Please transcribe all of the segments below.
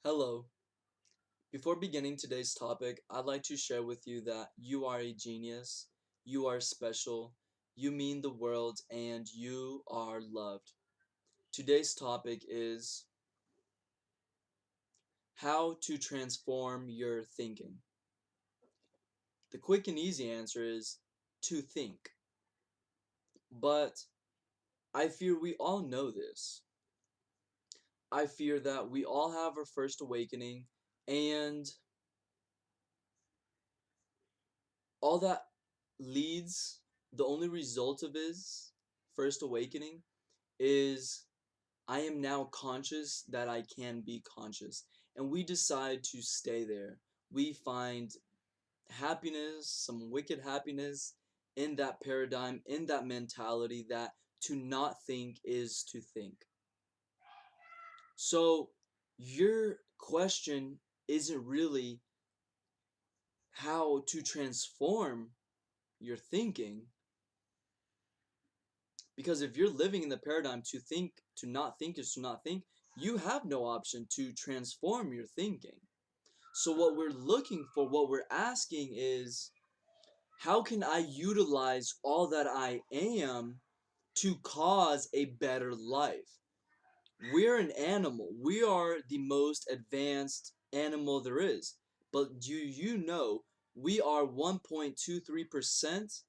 Hello. Before beginning today's topic, I'd like to share with you that you are a genius, you are special, you mean the world, and you are loved. Today's topic is how to transform your thinking. The quick and easy answer is to think. But I fear we all know this. I fear that we all have our first awakening, and all that leads, the only result of his first awakening is I am now conscious that I can be conscious. And we decide to stay there. We find happiness, some wicked happiness in that paradigm, in that mentality that to not think is to think. So your question isn't really how to transform your thinking, because if you're living in the paradigm to not think is to not think, you have no option to transform your thinking. So what we're looking for, what we're asking is, how can I utilize all that I am to cause a better life? We're an animal. We are the most advanced animal there is. But do you know we are 1.23%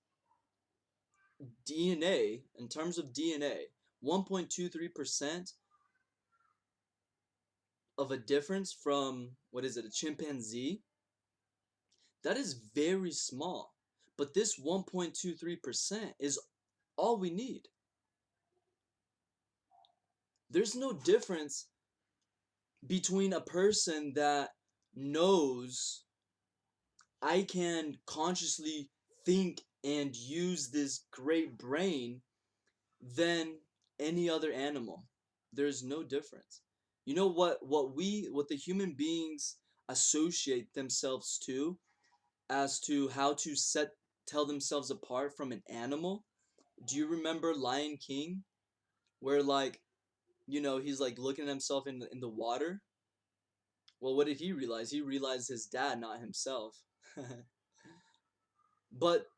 DNA, in terms of DNA, 1.23% of a difference from, what is it, a chimpanzee? That is very small. But this 1.23% is all we need. There's no difference between a person that knows I can consciously think and use this great brain than any other animal. There's no difference. You know what the human beings associate themselves to as to how to tell themselves apart from an animal? Do you remember Lion King, where he's like looking at himself in the water? Well, what did he realize? He realized his dad, not himself. But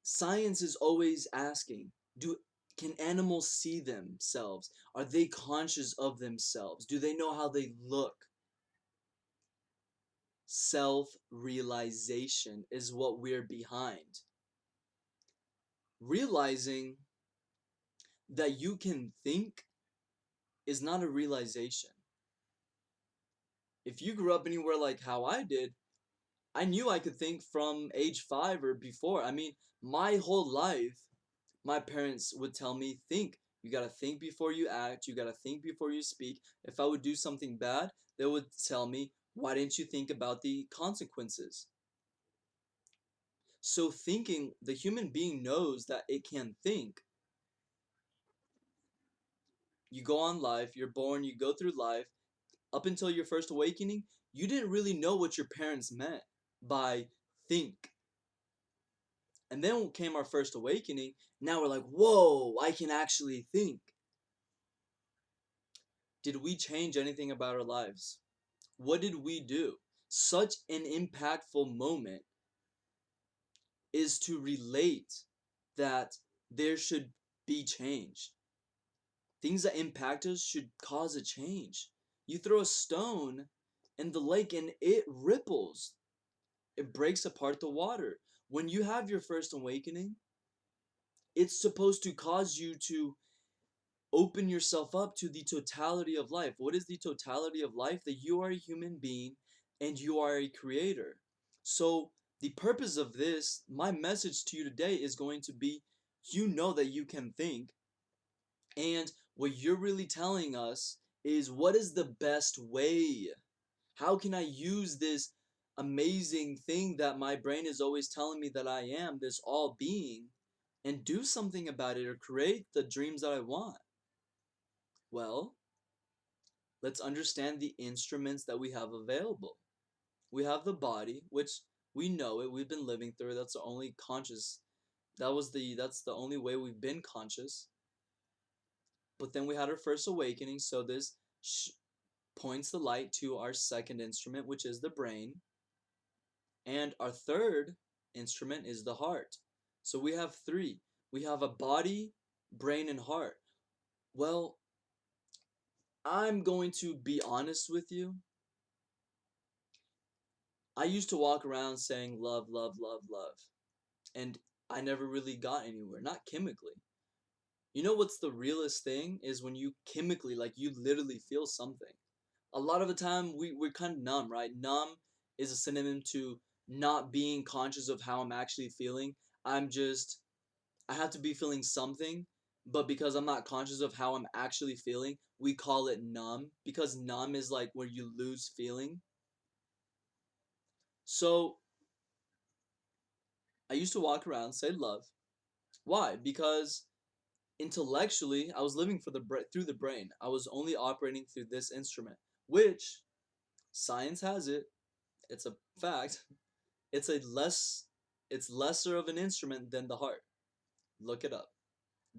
science is always asking, do can animals see themselves? Are they conscious of themselves? Do they know how they look? Self-realization is what we're behind. Realizing that you can think is not a realization. If you grew up anywhere like how I did, I knew I could think from age 5 or before. I mean, my whole life, my parents would tell me, think. You gotta think before you act. You gotta think before you speak. If I would do something bad, they would tell me, why didn't you think about the consequences? So thinking, the human being knows that it can think. You go on life, you're born, you go through life, up until your first awakening, you didn't really know what your parents meant by think. And then came our first awakening. Now we're like, whoa, I can actually think. Did we change anything about our lives? What did we do? Such an impactful moment is to relate that there should be change. Things that impact us should cause a change. You throw a stone in the lake and it ripples. It breaks apart the water. When you have your first awakening, it's supposed to cause you to open yourself up to the totality of life. What is the totality of life? That you are a human being and you are a creator. So the purpose of this, my message to you today is going to be, you know that you can think, and what you're really telling us is, what is the best way? How can I use this amazing thing that my brain is always telling me that I am, this all being, and do something about it or create the dreams that I want? Well, let's understand the instruments that we have available. We have the body, which we know it, we've been living through it. That's the only conscious, that's the only way we've been conscious. But then we had our first awakening, so this points the light to our second instrument, which is the brain. And our third instrument is the heart. So we have three. We have a body, brain, and heart. Well, I'm going to be honest with you. I used to walk around saying love, love, love, love. And I never really got anywhere, not chemically. You know what's the realest thing is when you chemically, like you literally feel something. A lot of the time we're kind of numb, right? Numb is a synonym to not being conscious of how I'm actually feeling. I have to be feeling something, but because I'm not conscious of how I'm actually feeling, we call it numb because numb is like where you lose feeling. So I used to walk around say love. Why? Because intellectually I was living through the brain. I was only operating through this instrument, which science has it. It's a fact. It's a less it's lesser of an instrument than the heart. Look it up.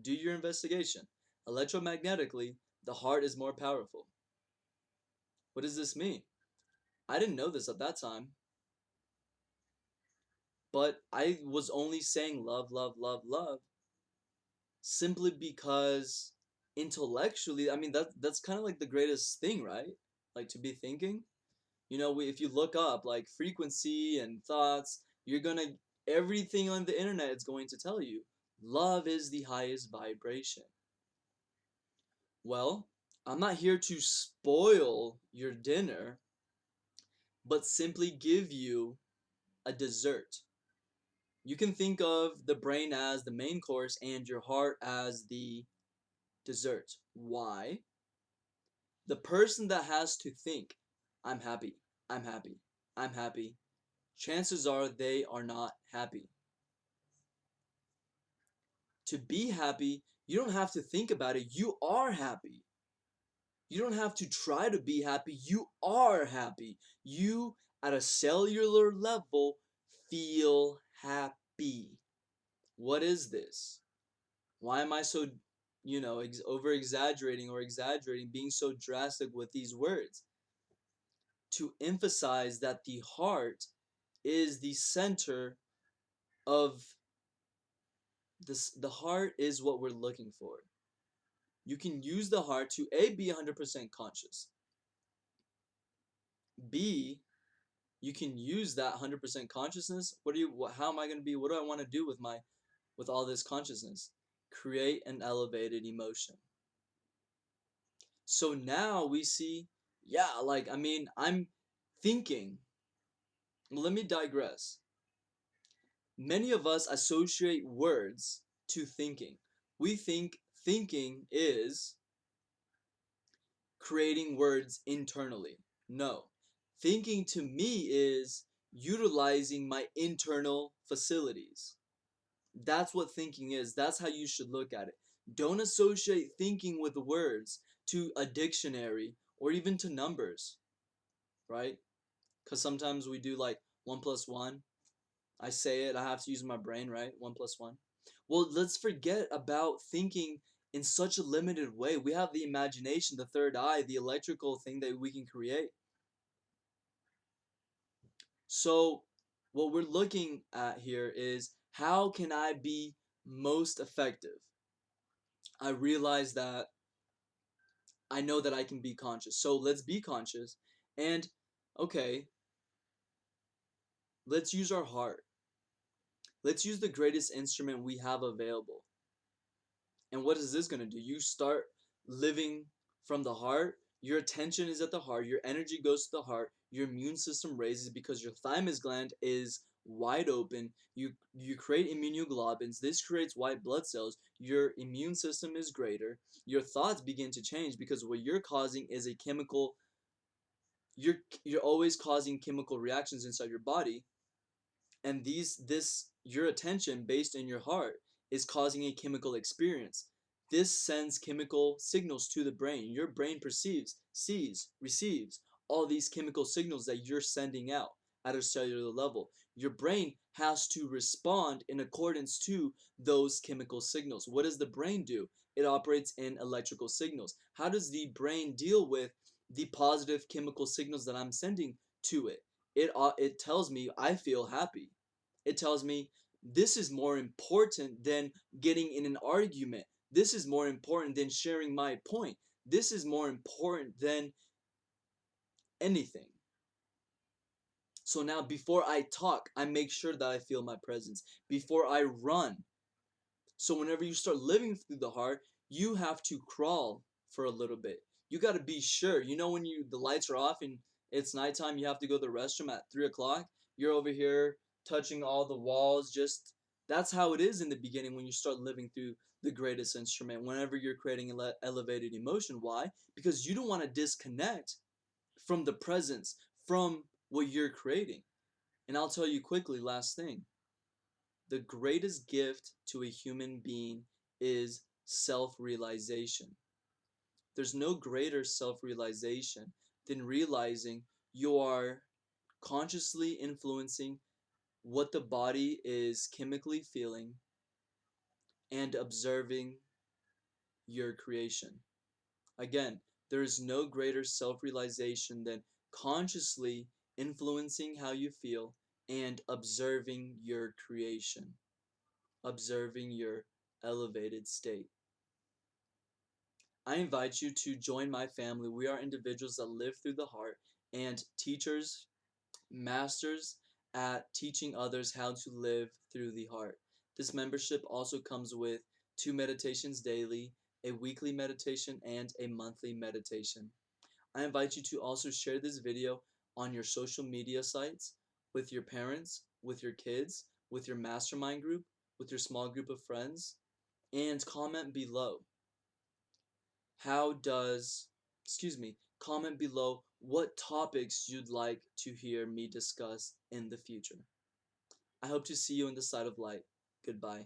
Do your investigation. Electromagnetically, the heart is more powerful. What does this mean? I didn't know this at that time, but I was only saying love, love, love, love simply because intellectually, I mean that's kind of like the greatest thing, right? Like to be thinking. You know, if you look up like frequency and thoughts, you're gonna everything on the internet is going to tell you love is the highest vibration. Well, I'm not here to spoil your dinner, but simply give you a dessert. You can think of the brain as the main course and your heart as the dessert. Why? The person that has to think, I'm happy, I'm happy, I'm happy, chances are they are not happy. To be happy, you don't have to think about it. You are happy. You don't have to try to be happy. You are happy. You, at a cellular level, feel happy. What is this? Why am I so, over exaggerating or exaggerating, being so drastic with these words? To emphasize that the heart is the center of this. The heart is what we're looking for. You can use the heart to A, be 100% conscious. B, you can use that 100% consciousness. How am I going to be? What do I want to do with all this consciousness? Create an elevated emotion. So now we see, yeah, like, I mean, I'm thinking. Well, let me digress. Many of us associate words to thinking. We think thinking is creating words internally. No. Thinking to me is utilizing my internal facilities. That's what thinking is. That's how you should look at it. Don't associate thinking with words to a dictionary or even to numbers, right? Because sometimes we do like 1 plus 1. I say it, I have to use my brain, right? 1 plus 1. Well, let's forget about thinking in such a limited way. We have the imagination, the third eye, the electrical thing that we can create. So, what we're looking at here is how can I be most effective? I realize that I know that I can be conscious. So, let's be conscious. And, okay, let's use our heart. Let's use the greatest instrument we have available. And what is this going to do? You start living from the heart. Your attention is at the heart. Your energy goes to the heart. Your immune system raises because your thymus gland is wide open. You create immunoglobulins. This creates white blood cells. Your immune system is greater. Your thoughts begin to change because what you're causing is a chemical. You're always causing chemical reactions inside your body, and your attention based in your heart is causing a chemical experience. This sends chemical signals to the brain. Your brain perceives, sees, receives all these chemical signals that you're sending out at a cellular level. Your brain has to respond in accordance to those chemical signals. What does the brain do? It operates in electrical signals. How does the brain deal with the positive chemical signals that I'm sending to it. It tells me I feel happy. It tells me this is more important than getting in an argument. This is more important than sharing my point. This is more important than anything. So now before I talk, I make sure that I feel my presence. Before I run, so whenever you start living through the heart, you have to crawl for a little bit. You got to be sure. You know when the lights are off and it's nighttime, you have to go to the restroom at 3 o'clock. You're over here touching all the walls. Just that's how it is in the beginning when you start living through the greatest instrument. Whenever you're creating elevated emotion, why? Because you don't want to disconnect from the presence, from what you're creating. And I'll tell you quickly, last thing. The greatest gift to a human being is self-realization. There's no greater self-realization than realizing you are consciously influencing what the body is chemically feeling and observing your creation. Again, there is no greater self-realization than consciously influencing how you feel and observing your creation, observing your elevated state. I invite you to join my family. We are individuals that live through the heart and teachers, masters at teaching others how to live through the heart. This membership also comes with 2 meditations daily, a weekly meditation, and a monthly meditation. I invite you to also share this video on your social media sites with your parents, with your kids, with your mastermind group, with your small group of friends, and comment below. How does, comment below what topics you'd like to hear me discuss in the future. I hope to see you in the side of light. Goodbye.